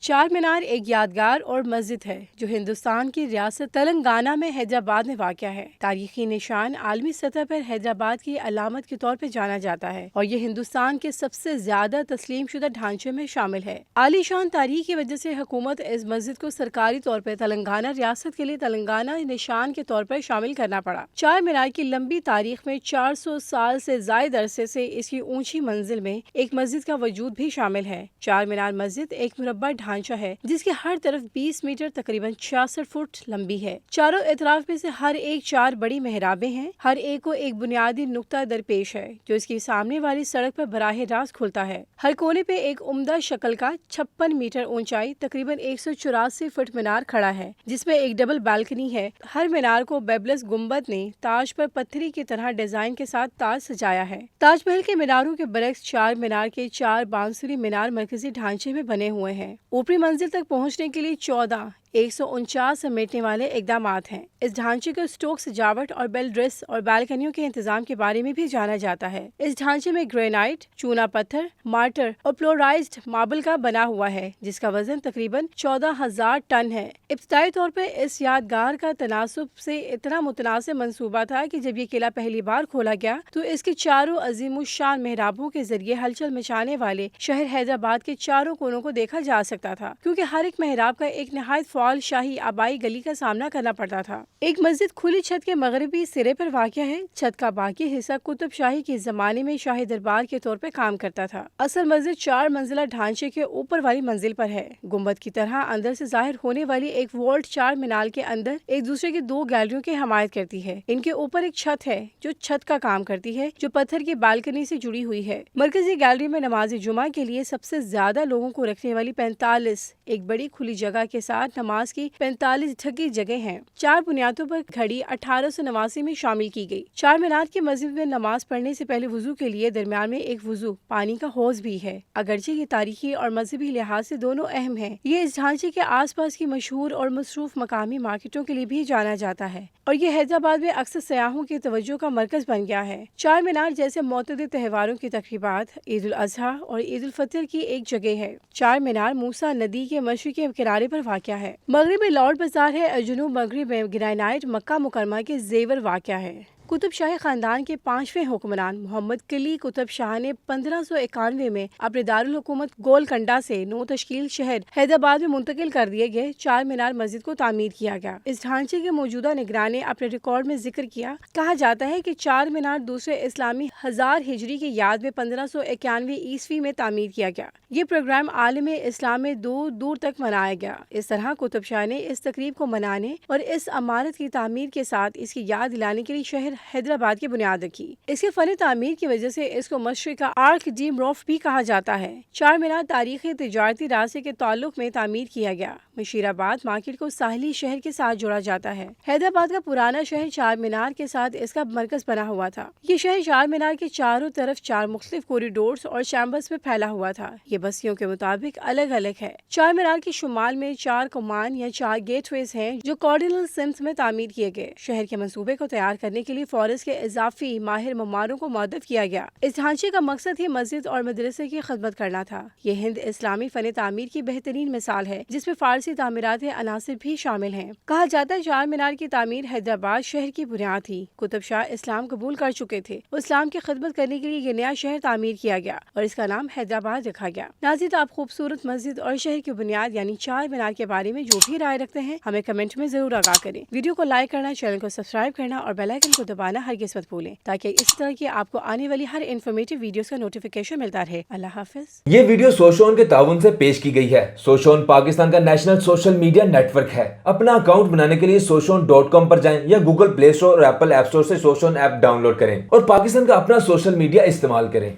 چار مینار ایک یادگار اور مسجد ہے جو ہندوستان کی ریاست تلنگانہ میں حیدرآباد میں واقع ہے۔ تاریخی نشان عالمی سطح پر حیدرآباد کی علامت کے طور پر جانا جاتا ہے اور یہ ہندوستان کے سب سے زیادہ تسلیم شدہ ڈھانچے میں شامل ہے۔ عالی شان تاریخ کی وجہ سے حکومت اس مسجد کو سرکاری طور پر تلنگانہ ریاست کے لیے تلنگانہ نشان کے طور پر شامل کرنا پڑا۔ چار مینار کی لمبی تاریخ میں 400 سال سے زائد عرصے سے اس کی اونچی منزل میں ایک مسجد کا وجود بھی شامل ہے۔ چار مینار مسجد ایک مربع ڈھانچہ ہے جس کی ہر طرف 20 میٹر تقریباً 66 فٹ لمبی ہے۔ چاروں اطراف میں سے ہر ایک 4 بڑی محرابیں ہیں۔ ہر ایک کو ایک بنیادی نقطہ درپیش ہے جو اس کی سامنے والی سڑک پر براہ راست کھلتا ہے۔ ہر کونے پہ ایک عمدہ شکل کا 56 میٹر اونچائی تقریباً 184 فٹ مینار کھڑا ہے جس میں ایک ڈبل بالکنی ہے۔ ہر مینار کو بیبلس گنبد نے تاج پر پتھری کی طرح ڈیزائن کے ساتھ تاج سجایا ہے۔ تاج محل کے میناروں کے برعکس چار مینار کے 4 بانسری مینار مرکزی ڈھانچے میں بنے ہوئے ہیں۔ اوپری منزل تک پہنچنے کے لیے 14 149 سمیٹنے والے اقدامات ہیں۔ اس ڈھانچے کو اسٹوک سجاوٹ اور بیل ڈریس اور بالکنیوں کے انتظام کے بارے میں بھی جانا جاتا ہے۔ اس ڈھانچے میں گرینائٹ، چونا پتھر، مارٹر اور پلورائزڈ ماربل کا بنا ہوا ہے جس کا وزن تقریباً 14,000 ٹن ہے۔ ابتدائی طور پر اس یادگار کا تناسب سے اتنا متناسب منصوبہ تھا کہ جب یہ قلعہ پہلی بار کھولا گیا تو اس کے چاروں عظیم الشان محرابوں کے ذریعے ہلچل مچانے والے شہر حیدرآباد کے چاروں کونوں کو دیکھا جا سکتا تھا، کیونکہ ہر ایک محراب کا ایک نہایت فعال شاہی آبائی گلی کا سامنا کرنا پڑتا تھا۔ ایک مسجد کھلی چھت کے مغربی سرے پر واقع ہے۔ چھت کا باقی حصہ قطب شاہی کے زمانے میں شاہی دربار کے طور پر کام کرتا تھا۔ اصل مسجد 4 منزلہ ڈھانچے کے اوپر والی منزل پر ہے۔ گنبد کی طرح اندر سے ظاہر ہونے والی ایک وولٹ چار مینار کے اندر ایک دوسرے کی 2 گیلریوں کی حمایت کرتی ہے۔ ان کے اوپر ایک چھت ہے جو چھت کا کام کرتی ہے جو پتھر کی بالکنی سے جڑی ہوئی ہے۔ مرکزی گیلری میں نماز جمعہ کے لیے سب سے زیادہ لوگوں کو رکھنے والی 45 ایک بڑی کھلی جگہ کے ساتھ نماز کی 45 ڈھکی جگہ ہیں۔ 4 بنیادوں پر گھڑی 1889 میں شامل کی گئی۔ چار مینار کی مسجد میں نماز پڑھنے سے پہلے وضو کے لیے درمیان میں ایک وضو پانی کا حوض بھی ہے، اگرچہ یہ تاریخی اور مذہبی لحاظ سے دونوں اہم ہیں۔ یہ اس ڈھانچے کے آس پاس کی مشہور اور مصروف مقامی مارکیٹوں کے لیے بھی جانا جاتا ہے اور یہ حیدرآباد میں اکثر سیاحوں کی توجہ کا مرکز بن گیا ہے۔ چار مینار جیسے معتدل تہواروں کی تقریبات، عید الاضحیٰ اور عید الفطر کی ایک جگہ ہے۔ چار مینار موسیٰ ندی کے مشرقی کنارے پر واقع ہے۔ مغرب میں لاڈ بازار ہے اور جنوب مغرب میں گرینائٹ مکہ مکرمہ کے زیور واقع ہے۔ قطب شاہی خاندان کے 5ویں حکمران محمد قلی قطب شاہ نے 1591 میں اپنے دارالحکومت گولکنڈہ سے نو تشکیل شہر حیدرآباد میں منتقل کر دیے گئے چار مینار مسجد کو تعمیر کیا گیا۔ اس ڈھانچے کے موجودہ نگراں نے اپنے ریکارڈ میں ذکر کیا۔ کہا جاتا ہے کہ چار مینار دوسرے اسلامی 1000 ہجری کی یاد میں 1591 عیسوی میں تعمیر کیا گیا۔ یہ پروگرام عالم اسلام میں دور دور تک منایا گیا۔ اس طرح قطب شاہ نے اس تقریب کو منانے اور اس عمارت کی تعمیر کے ساتھ اس کی یاد دلانے کے لیے شہر حیدرآباد کی بنیاد رکھی۔ اس کے فن تعمیر کی وجہ سے اس کو مشرق کا آرک ڈی مروف بھی کہا جاتا ہے۔ چار مینار تاریخی تجارتی راستے کے تعلق میں تعمیر کیا گیا۔ مشیر آباد مارکیٹ کو ساحلی شہر کے ساتھ جوڑا جاتا ہے۔ حیدرآباد کا پرانا شہر چار مینار کے ساتھ اس کا مرکز بنا ہوا تھا۔ یہ شہر چار مینار کے چاروں طرف 4 مختلف کوریڈورز اور چیمبرز میں پھیلا ہوا تھا۔ یہ بستیوں کے مطابق الگ الگ ہے۔ چار مینار کے شمال میں 4 کمان یا 4 گیٹ ویز ہیں جو کارڈینل سمت میں تعمیر کیے گئے۔ شہر کے منصوبے کو تیار کرنے کے لیے فورس کے اضافی ماہر معماروں کو مؤدب کیا گیا۔ اس ڈھانچے کا مقصد ہی مسجد اور مدرسے کی خدمت کرنا تھا۔ یہ ہند اسلامی فن تعمیر کی بہترین مثال ہے جس میں فارسی تعمیرات عناصر بھی شامل ہیں۔ کہا جاتا ہے چار مینار کی تعمیر حیدرآباد شہر کی بنیاد تھی۔ قطب شاہ اسلام قبول کر چکے تھے۔ اسلام کی خدمت کرنے کے لیے یہ نیا شہر تعمیر کیا گیا اور اس کا نام حیدرآباد رکھا گیا۔ ناظرین، آپ خوبصورت مسجد اور شہر کی بنیاد یعنی چار مینار کے بارے میں جو بھی رائے رکھتے ہیں ہمیں کمنٹ میں ضرور آگاہ کریں۔ ویڈیو کو لائک کرنا، چینل کو سبسکرائب کرنا اور بیل آئیکن کو دبانا ہرگز مت بھولیں تاکہ اس طرح کی آپ کو آنے والی ہر انفارمیٹیو ویڈیوز کا نوٹیفیکیشن ملتا رہے۔ اللہ حافظ۔ یہ ویڈیو سوشون کے تعاون سے پیش کی گئی ہے۔ سوشون پاکستان کا national social media network ہے۔ اپنا اکاؤنٹ بنانے کے لیے soshon.com پر جائیں یا گوگل پلے اسٹور اور ایپل ایپ اسٹور سے سوشون ایپ ڈاؤن لوڈ کریں اور پاکستان کا اپنا سوشل میڈیا استعمال کریں۔